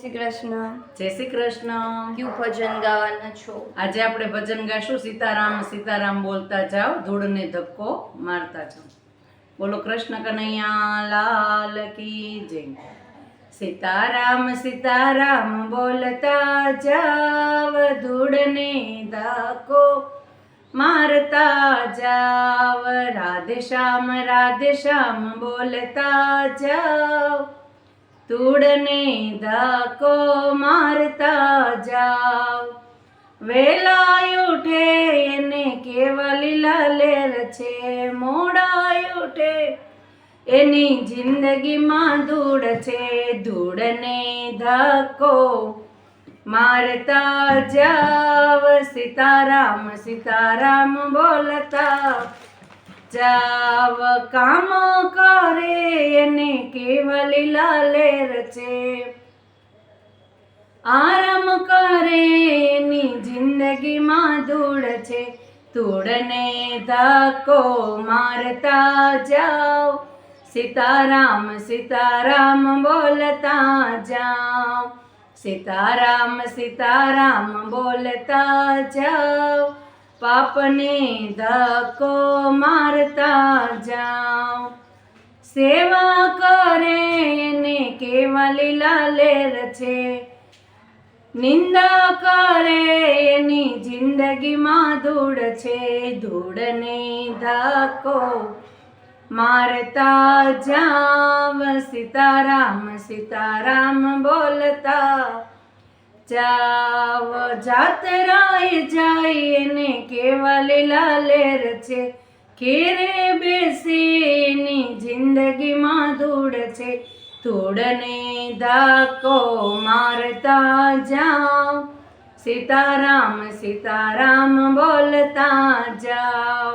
શ્રી કૃષ્ણ. જય શ્રી કૃષ્ણ. ક્યુ ભજન ગાવાના છો? આજે આપણે ભજન ગાશું સીતારામ સીતારામ બોલતા જાઓ, ધૂળને ધક્કો મારતા જાઓ. બોલો કૃષ્ણ કનૈયા લાલ કી જય. સીતારામ સીતારામ બોલતા જાવ, ધૂળને ધક્કો મારતા જાવ. રાધે શ્યામ બોલતા જાવ, ધૂળને ધક્કો મારતા જાવ. વેલાય ઉઠે એને કેવા લીલા લેર છે, મોડાય ઉઠે એની જિંદગીમાં ધૂળ છે. ધૂળને ધક્કો મારતા જાવ, સીતારામ સીતારામ બોલતા જાવ. કામ કરે એને કેવા લીલા લેર છે, આરામ કરે એની જિંદગીમાં ધૂળ છે. ધૂળને ધક્કો મારતા જાવ, સીતારામ સીતારામ બોલતા જાવ. સીતારામ સીતારામ બોલતા જાવ, પાપને ધક્કો મારતા જાવ. સેવા કરે એને કેવા લીલા લેર છે, નિંદા કરે એની જિંદગીમાં ધૂળ છે. ધૂળને ધક્કો મારતા જાવ, સીતારામ સીતારામ બોલતા જાવ. જાતરાએ જાય એને કેવા લીલા લેર છે, ઘેરે બેસી એની જિંદગીમાં ધૂળ છે. ધૂળને ધક્કો મારતા જાવ, સીતારામ સીતારામ બોલતા જાવ.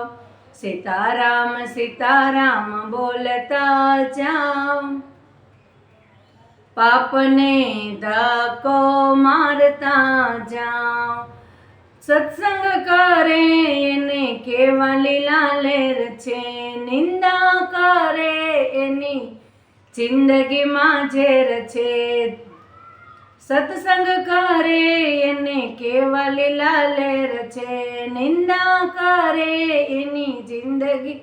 સીતારામ સીતારામ બોલતા જાવ, પાપને ધક્કો મારતા જાવ. સત્સંગ કરે એને કેવા લીલા લેર છે, નિંદા કરે એની જિંદગીમાં ઝેર છે. સત્સંગ કરે એને કેવા લીલા લેર છે, નિંદા કરે એની જિંદગી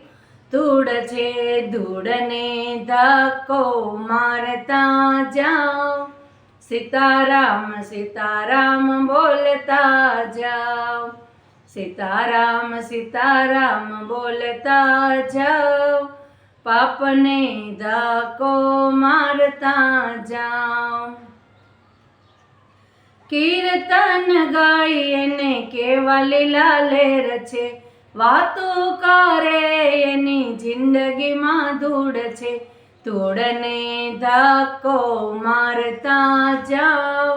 ધૂળ છે. ધૂળને ધક્કો મારતા જાવ, સીતારામ સીતારામ બોલતા જાવ. સીતારામ સીતારામ બોલતા જાવ, પાપને ધક્કો મારતા જાવ. કીર્તન ગાય એને કેવા લીલા લેર છે, વાતો કરે એની જિંદગીમાં ધૂળ છે. ધૂળને ધક્કો મારતા જાવ,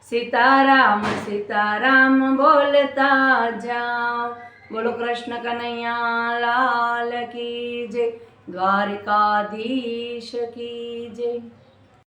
સીતારામ સીતારામ બોલતા જાવ. બોલો કૃષ્ણ કનૈયા લાલ કી જય, દ્વારકાધીશ કી જય.